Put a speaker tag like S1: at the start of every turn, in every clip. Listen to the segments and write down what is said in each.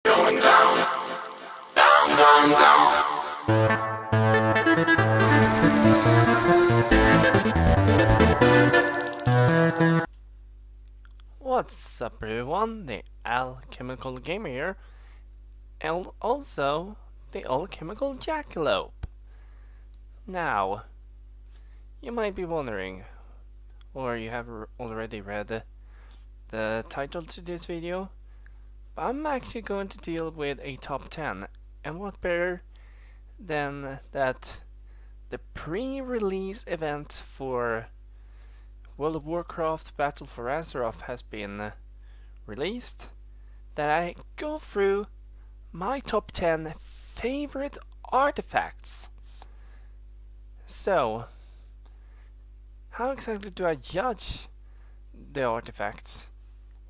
S1: Going down, down, down, down.
S2: What's up everyone, the Alchemical Gamer here, and also the Alchemical Jackalope. Now, you might be wondering, or you have already read the title to this video, but I'm actually going to deal with a top 10, and what better than that the pre-release event for World of Warcraft Battle for Azeroth has been released, that I go through my top 10 favorite artifacts. So, how exactly do I judge the artifacts?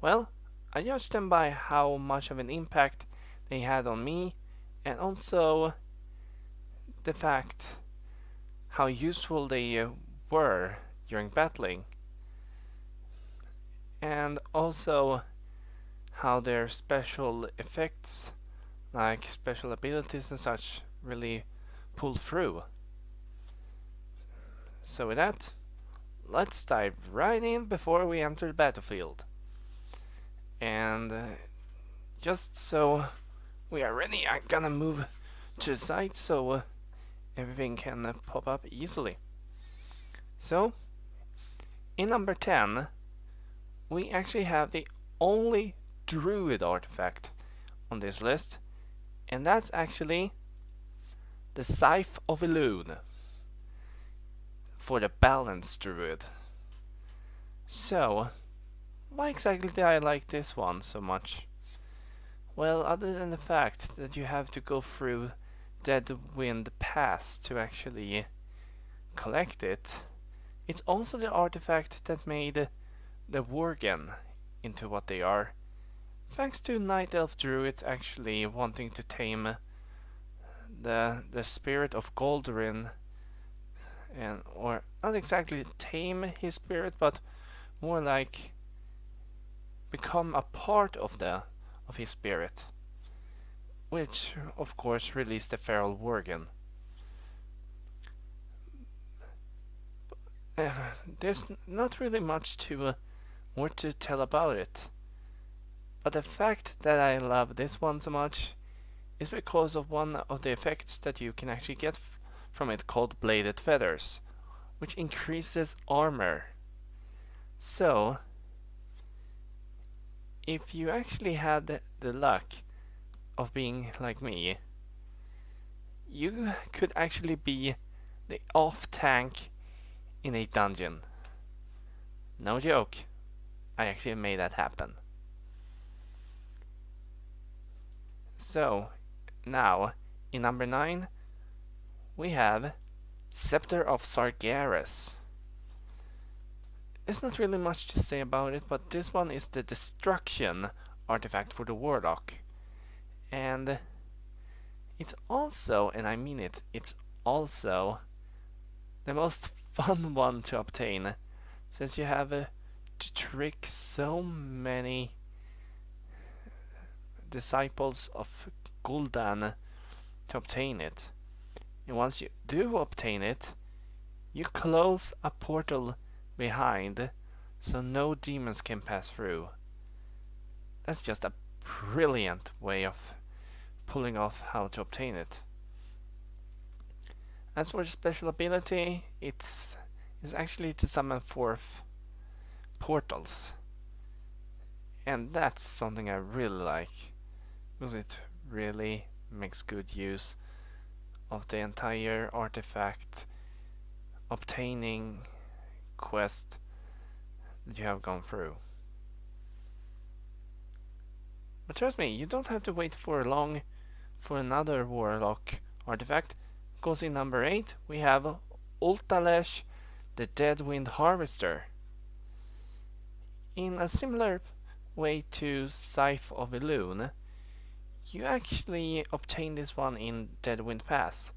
S2: Well, I judge them by how much of an impact they had on me, and also the fact how useful they were during battling, and also how their special effects, like special abilities and such, really pull through. So with that, let's dive right in before we enter the battlefield. And just so we are ready, I'm gonna move to the side so everything can pop up easily. So, in number 10, we actually have the only druid artifact on this list, and that's actually the Scythe of Elune for the balanced druid. So, why exactly did I like this one so much? Well, other than the fact that you have to go through Deadwind Pass to actually collect it, it's also the artifact that made the Worgen into what they are, thanks to Night Elf Druids actually wanting to tame the spirit of Goldorin, and or not exactly tame his spirit, but more like become a part of his spirit, which of course released the feral Worgen. There's not really much more to tell about it, but the fact that I love this one so much is because of one of the effects that you can actually get from it, called Bladed Feathers, which increases armor. So, if you actually had the luck of being like me, you could actually be the off tank in a dungeon. No joke, I actually made that happen. So, now, in number 9, we have Scepter of Sargeras. There's not really much to say about it, but this one is the destruction artifact for the Warlock. And it's also, and I mean it, it's also the most fun one to obtain, since you have to trick so many disciples of Gul'dan to obtain it. And once you do obtain it, you close a portal behind so no demons can pass through. That's just a brilliant way of pulling off how to obtain it. As for the special ability, it's actually to summon forth portals, and that's something I really like, because it really makes good use of the entire artifact obtaining quest that you have gone through. But trust me, you don't have to wait for long for another Warlock artifact, because in number 8 we have Ultalesh, the Deadwind Harvester. In a similar way to Scythe of Elune, you actually obtain this one in Deadwind Pass,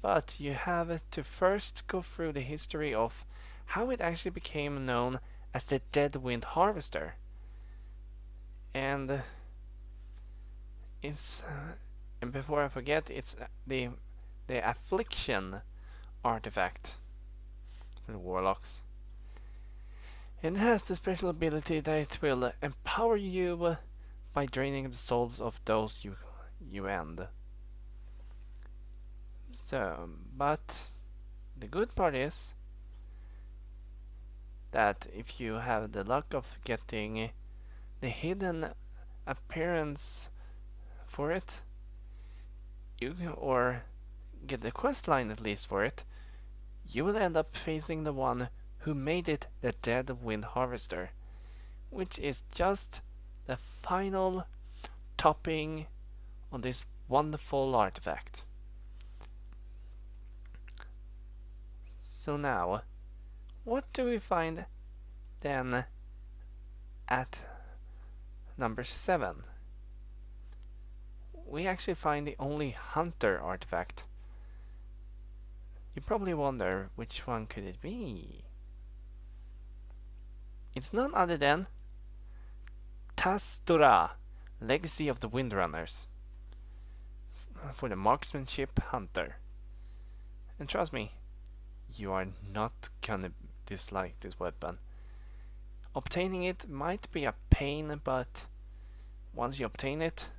S2: but you have to first go through the history of how it actually became known as the Deadwind Harvester. And It's and before I forget, it's the affliction artifact for the warlocks. It has the special ability that it will empower you by draining the souls of those you end. So, but the good part is that if you have the luck of getting the hidden appearance for it, or get the quest line at least for it, you will end up facing the one who made it the Dead Wind Harvester, which is just the final topping on this wonderful artifact. So now, what do we find then at number 7? We actually find the only hunter artifact. You probably wonder which one could it be? It's none other than Tastura, Legacy of the Windrunners, for the marksmanship hunter. And trust me, you are not gonna dislike this weapon. Obtaining it might be a pain, but once you obtain it,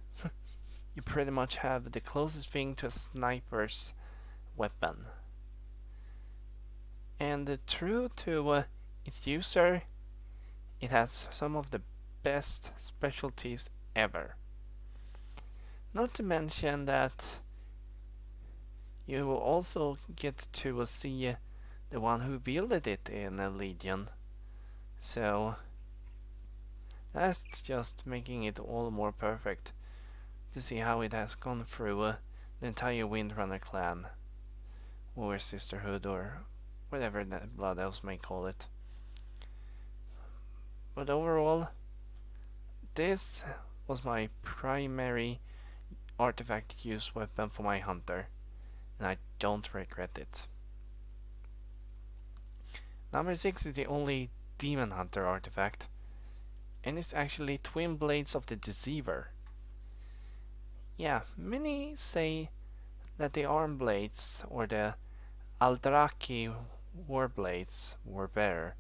S2: you pretty much have the closest thing to a sniper's weapon. And true to its user, it has some of the best specialties ever. Not to mention that you will also get to see the one who wielded it in a Legion. So that's just making it all more perfect to see how it has gone through the entire Windrunner clan, or sisterhood, or whatever that Blood Elves may call it. But overall, this was my primary artifact use weapon for my hunter, and I don't regret it. Number 6 is the only Demon Hunter artifact, and it's actually Twin Blades of the Deceiver. Yeah, many say that the Arm Blades or the Aldraki Warblades were better,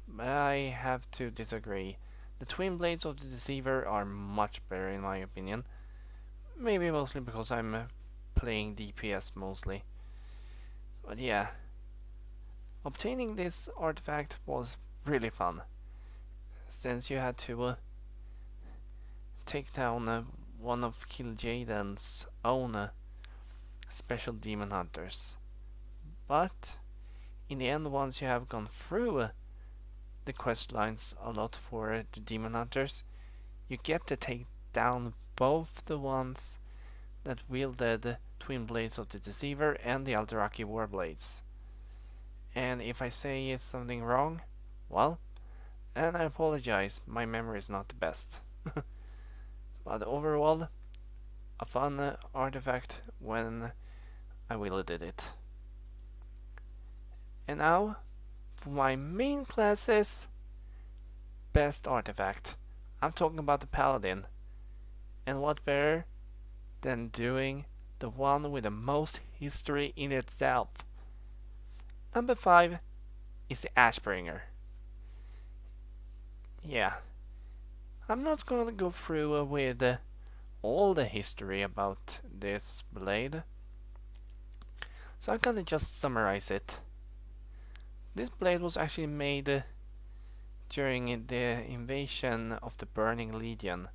S2: but I have to disagree. The Twin Blades of the Deceiver are much better in my opinion. Maybe mostly because I'm playing DPS mostly. But yeah, obtaining this artifact was really fun, since you had to take down one of Kil'jaeden's own special demon hunters. But in the end, once you have gone through the quest lines a lot for the demon hunters, you get to take down both the ones that wielded Twin Blades of the Deceiver and the Aldraki Warblades. And if I say something wrong, well, and I apologize, my memory is not the best. But overall, a fun artifact when I wielded it. And now, for my main class's best artifact. I'm talking about the Paladin. And what better than doing the one with the most history in itself? Number 5 is the Ashbringer. Yeah, I'm not going to go through with all the history about this blade, so I'm going to just summarize it. This blade was actually made during the invasion of the Burning Legion,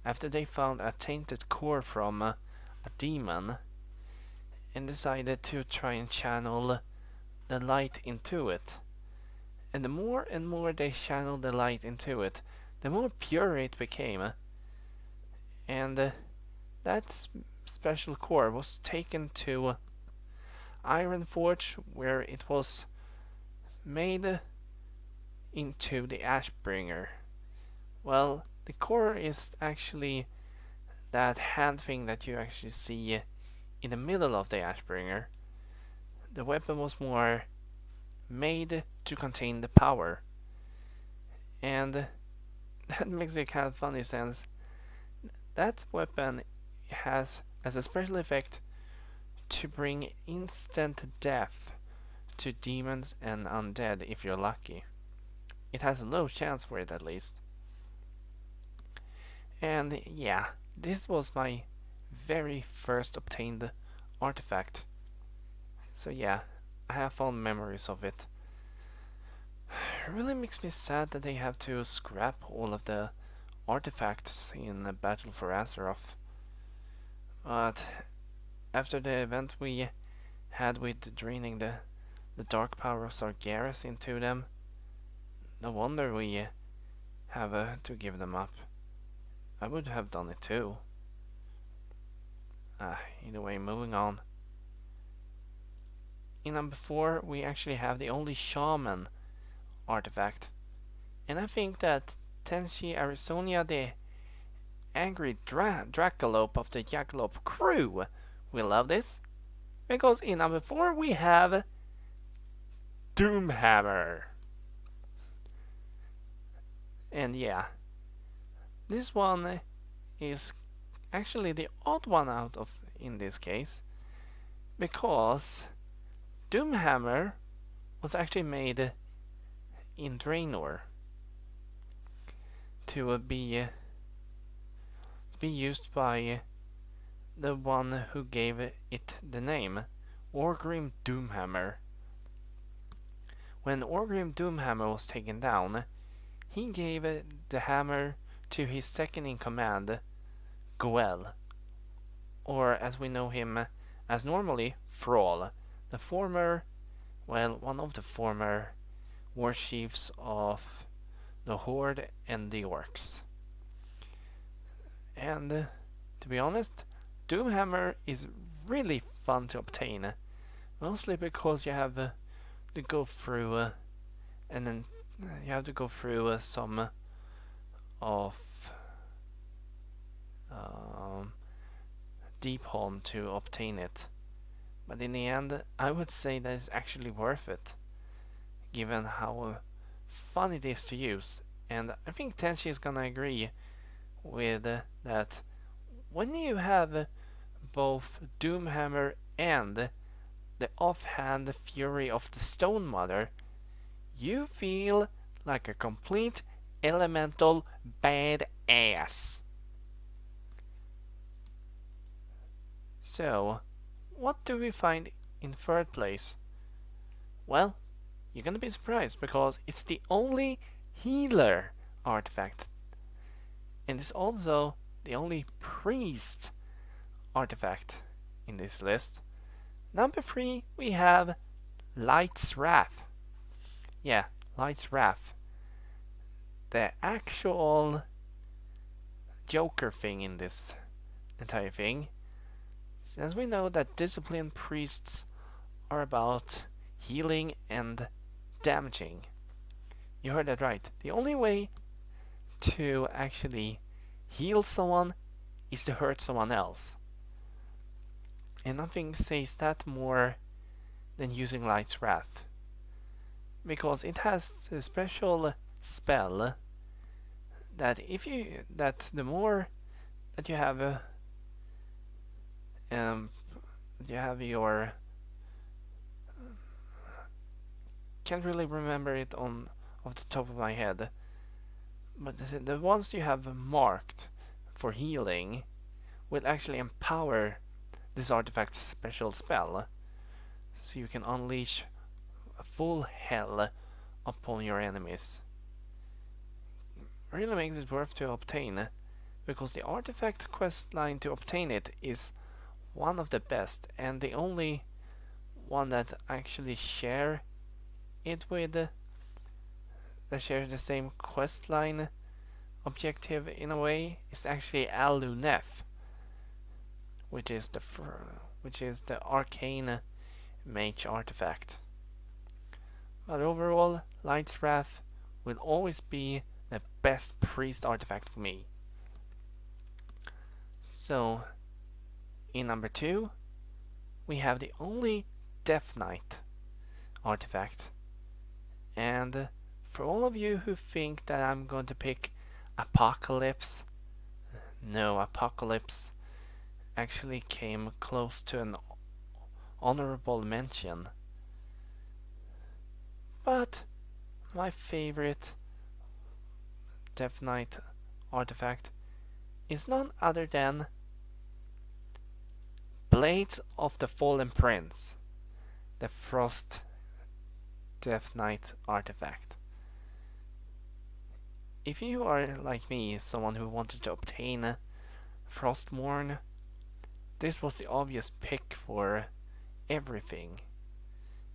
S2: after they found a tainted core from a demon and decided to try and channel the light into it. And the more and more they channeled the light into it, the more pure it became. And that special core was taken to Ironforge, where it was made into the Ashbringer. Well, the core is actually that hand thing that you actually see in the middle of the Ashbringer. The weapon was more made to contain the power. And that makes it kind of funny, since that weapon has as a special effect to bring instant death to demons and undead if you're lucky. It has a low chance for it at least. And yeah, this was my very first obtained artifact. So yeah, I have fond memories of it. It really makes me sad that they have to scrap all of the artifacts in Battle for Azeroth. But after the event we had with draining the dark power of Sargeras into them, no wonder we have to give them up. I would have done it too. Either way, moving on. In number 4, we actually have the only shaman artifact. And I think that Tenshi Arizonia, the angry Dracolope of the Jackalope crew, will love this. Because in number 4 we have Doomhammer. And yeah, this one is actually the odd one out of in this case, because Doomhammer was actually made in Draenor to be used by the one who gave it the name, Orgrim Doomhammer. When Orgrim Doomhammer was taken down, he gave the hammer to his second in command, Goel, or as we know him as normally, Thrall, one of the former war chiefs of the Horde and the Orcs. And to be honest, Doomhammer is really fun to obtain, mostly because you have to go through and then you have to go through some of Deepholm to obtain it. But in the end, I would say that it's actually worth it, given how fun it is to use. And I think Tenshi is gonna agree with that. When you have both Doomhammer and the offhand Fury of the Stone Mother, you feel like a complete elemental badass. So, what do we find in third place? Well, you're gonna be surprised because it's the only healer artifact, and it's also the only priest artifact in this list. Number 3, we have Light's Wrath. Yeah, Light's Wrath. The actual Joker thing in this entire thing. Since we know that disciplined priests are about healing and damaging. You heard that right. The only way to actually heal someone is to hurt someone else. And nothing says that more than using Light's Wrath, because it has a special spell that the more that you have your can't really remember it off the top of my head, but the ones you have marked for healing will actually empower this artifact's special spell, so you can unleash full hell upon your enemies. Really makes it worth to obtain, because the artifact quest line to obtain it is one of the best and the only one that actually share it with that share the same quest line objective in a way is actually Aluneth, which is the arcane mage artifact. But overall, Light's Wrath will always be the best priest artifact for me. So, in number 2, we have the only Death Knight artifact. And for all of you who think that I'm going to pick Apocalypse, no, Apocalypse actually came close to an honorable mention. But my favorite Death Knight artifact is none other than Blades of the Fallen Prince, the Frost Death Knight artifact. If you are like me, someone who wanted to obtain Frostmourne, this was the obvious pick for everything,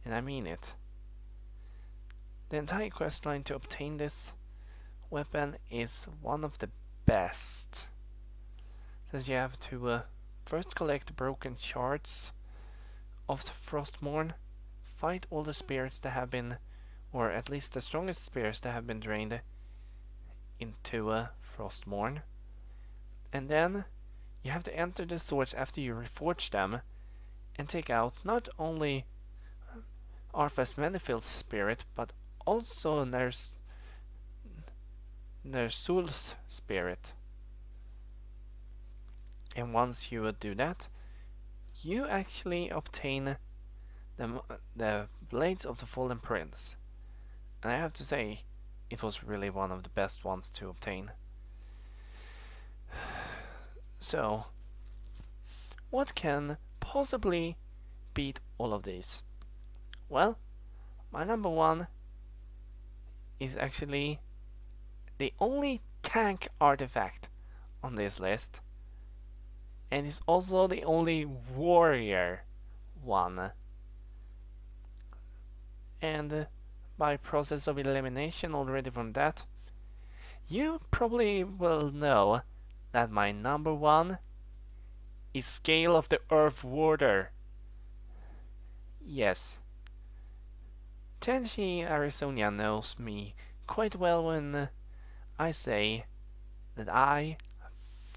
S2: and I mean it. The entire questline to obtain this weapon is one of the best, since you have to first collect broken shards of the Frostmourne, fight all the spirits that have been, or at least the strongest spirits that have been drained into Frostmourne, and then you have to enter the swords after you reforge them and take out not only Arthas Menethil's spirit, but also Ner'zhul's spirit. And once you do that, you actually obtain the Blades of the Fallen Prince. And I have to say, it was really one of the best ones to obtain. So, what can possibly beat all of these? Well, my number one is actually the only tank artifact on this list, and is also the only warrior one. And by process of elimination already from that, you probably will know that my number one is Scale of the Earth Warder. Yes. Tenchi Arizonia knows me quite well when I say that I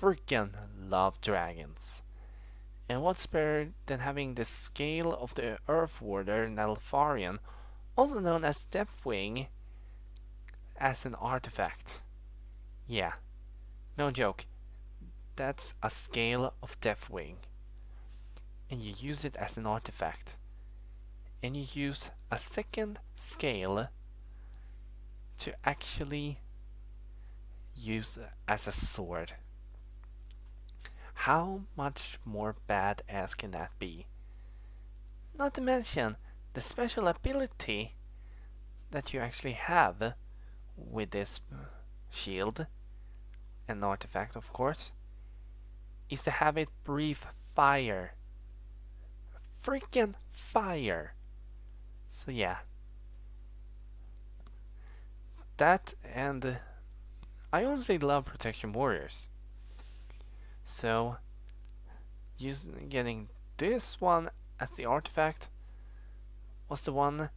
S2: freaking love dragons. And what's better than having the Scale of the Earth Warder Neltharion, also known as Deathwing, as an artifact? Yeah, no joke. That's a Scale of Deathwing. And you use it as an artifact. And you use a second scale to actually use as a sword. How much more badass can that be? Not to mention the special ability that you actually have with this shield, an artifact of course, is to have it breathe fire. Freaking fire! So yeah. That, and I honestly love Protection Warriors. So getting this one as the artifact was the one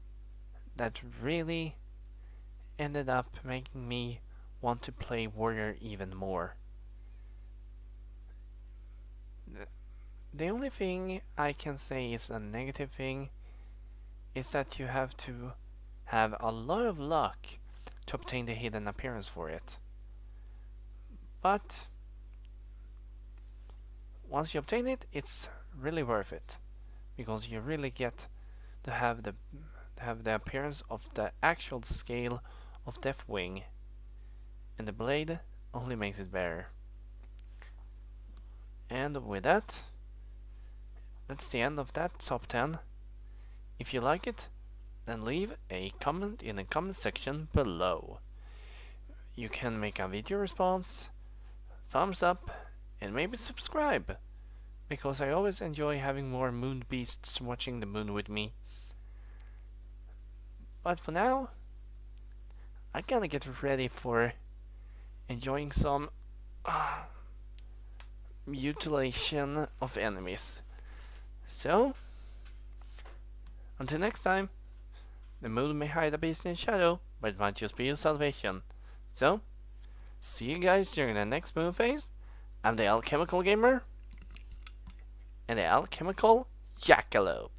S2: that really ended up making me want to play Warrior even more. The only thing I can say is a negative thing is that you have to have a lot of luck to obtain the hidden appearance for it. But once you obtain it, it's really worth it, because you really get to have the appearance of the actual scale of Deathwing, and the blade only makes it better. And with that, that's the end of that top 10. If you like it, then leave a comment in the comment section below. You can make a video response, thumbs up, and maybe subscribe, because I always enjoy having more moon beasts watching the moon with me. But for now, I gotta get ready for enjoying some mutilation of enemies. So, until next time, the moon may hide a beast in shadow, but it might just be your salvation. So, see you guys during the next moon phase. I'm the Alchemical Gamer, and the Alchemical Jackalope.